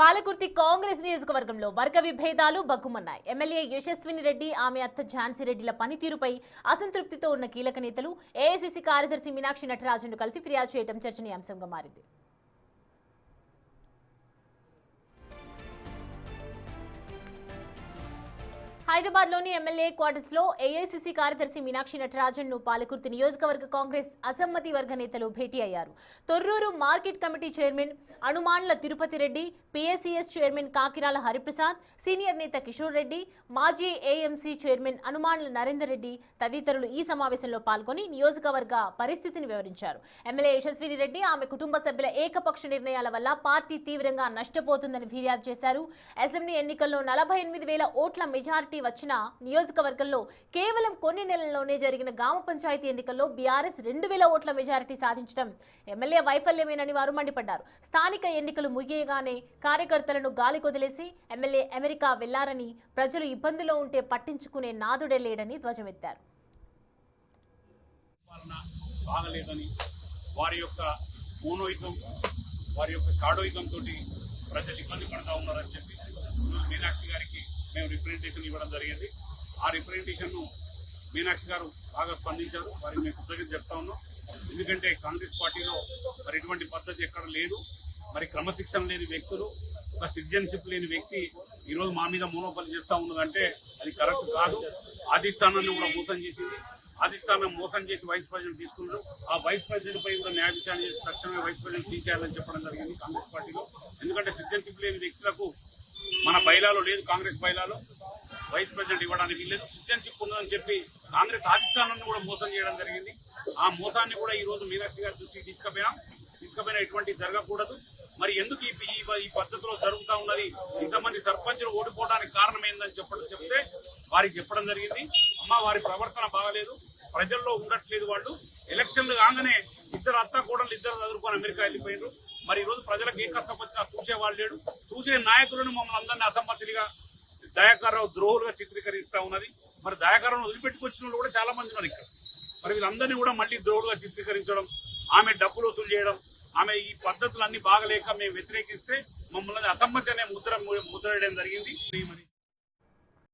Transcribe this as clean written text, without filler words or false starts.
పాలకుర్తి కాంగ్రెస్ నియోజకవర్గంలో వర్గ విభేదాలు బగ్గుమన్నాయి. ఎమ్మెల్యే యశస్విని రెడ్డి, ఆమె అత్త ఝాన్సీ రెడ్డిల పనితీరుపై అసంతృప్తితో ఉన్న కీలక నేతలు ఏఐసీసీ కార్యదర్శి మీనాక్షి నటరాజన్ను కలిసి ఫిర్యాదు చేయడం చర్చనీయాంశంగా మారింది. హైదరాబాద్లోని ఎమ్మెల్యే క్వార్టర్స్ లో ఏఐసీసీ కార్యదర్శి మీనాక్షి నటరాజన్ను పాలకుర్తి నియోజకవర్గ కాంగ్రెస్ అసమ్మతి వర్గ నేతలు భేటీ అయ్యారు. Thorrur market committee chairman Anumanla Tirupati Reddy, PACS chairman Kakirala Hariprasad, senior నేత కిషోర్ రెడ్డి, మాజీ ఏఎంసీ చైర్మన్ అనుమాన్ల నరేందర్ రెడ్డి తదితరులు ఈ సమావేశంలో పాల్గొని నియోజకవర్గ పరిస్థితిని వివరించారు. ఎమ్మెల్యే యశస్విని రెడ్డి, ఆమె కుటుంబ సభ్యుల ఏకపక్ష నిర్ణయాల వల్ల పార్టీ తీవ్రంగా నష్టపోతుందని ఫిర్యాదు చేశారు. అసెంబ్లీ ఎన్నికల్లో 48,000 ఓట్ల మెజారిటీ వచ్చిన నియోజకవర్గంలో కేవలం కొన్ని నెలల్లోనే జరిగిన గ్రామ పంచాయతీ ఎన్నికల్లో బీఆర్ఎస్ 2,000 ఓట్ల మెజారిటీ సాధించడం ఎమ్మెల్యే వైఫల్యమేనని వారు మండిపడ్డారు. స్థానిక ఎన్నికలు ముగియగానే కార్యకర్తలను గాలి కొదిలేసి ఎమ్మెల్యే అమెరికా వెళ్లారని, ప్రజలు ఇబ్బందుల్లో ఉంటే పట్టించుకునే నాదుడే లేడని ధ్వజమెత్తారు. వారి యొక్క మోనోయిజం, వారి యొక్క షాడోయిజం తోటి ప్రజలు ఇబ్బంది పడతా ఉన్నారని చెప్పి మీనాక్షి గారికి మేము రిప్రజెంటేషన్ ఇవ్వడం జరిగింది. ఆ రిప్రజెంటేషన్ను మీనాక్షి గారు బాగా స్పందించారు. వారికి మేము కృతజ్ఞత చెప్తా ఉన్నాం. ఎందుకంటే కాంగ్రెస్ పార్టీలో మరి ఇటువంటి పద్ధతి ఎక్కడ లేదు. మరి క్రమశిక్షణ లేని వ్యక్తులు, ఒక సిటిజన్షిప్ లేని వ్యక్తి ఈరోజు మా మీద మోనోపలి చేస్తూ ఉన్నదంటే అది కరెక్ట్ కాదు. అధిష్టానాన్ని కూడా మోసం చేసింది. అధిష్టానం మోసం చేసి వైస్ ప్రెసిడెంట్ తీసుకున్నారు. ఆ వైస్ ప్రెసిడెంట్ పై కూడా న్యాయ విచారణ చేసి తక్షణమే వైస్ ప్రెసిడెంట్ తీసేయాలని చెప్పడం జరిగింది కాంగ్రెస్ పార్టీలో. ఎందుకంటే సిటిజన్షిప్ లేని వ్యక్తులకు మన బైలాలో లేదు, కాంగ్రెస్ బైలాలో వైస్ ప్రెసిడెంట్ ఇవ్వడానికి లేదు. సిటిజన్షిప్ ఉందని చెప్పి కాంగ్రెస్ అధిష్టానాన్ని కూడా మోసం చేయడం జరిగింది. ఆ మోసాన్ని కూడా ఈ రోజు మీనాక్షి గారి దృష్టికి తీసుకుపోయినా ఎటువంటి జరగకూడదు. మరి ఎందుకు ఈ పద్ధతిలో జరుగుతూ ఉన్నది, ఇంతమంది సర్పంచులు ఓడిపోవడానికి కారణం ఏందని చెప్తే వారికి చెప్పడం జరిగింది. అమ్మ, వారి ప్రవర్తన బాగలేదు, ప్రజల్లో ఉండట్లేదు. వాళ్ళు ఎలక్షన్లు కాగానే ఇద్దరు అత్త కూడలు ఇద్దరు చదువుకొని అమెరికా వెళ్ళిపోయారు. మరి ఈ రోజు ప్రజలకు ఏ కష్టం వచ్చినా చూసేవాళ్ళు లేడు. చూసే నాయకులను మమ్మల్ని అందరినీ అసమ్మతిగా, దయాకర్రావు ద్రోహులుగా చిత్రీకరిస్తూ ఉన్నది. మరి దయాకర్రావు వదిలిపెట్టుకొచ్చిన వాళ్ళు కూడా చాలా మంది ఉన్నారు ఇక్కడ. మరి వీళ్ళందరినీ కూడా మళ్ళీ ద్రోహులుగా చిత్రీకరించడం, ఆమె డబ్బులు వసూలు చేయడం, ఆమె ఈ పద్ధతులన్నీ బాగలేక మేము వ్యతిరేకిస్తే మమ్మల్ని అసమ్మతి అనే ముద్ర వేయడం జరిగింది.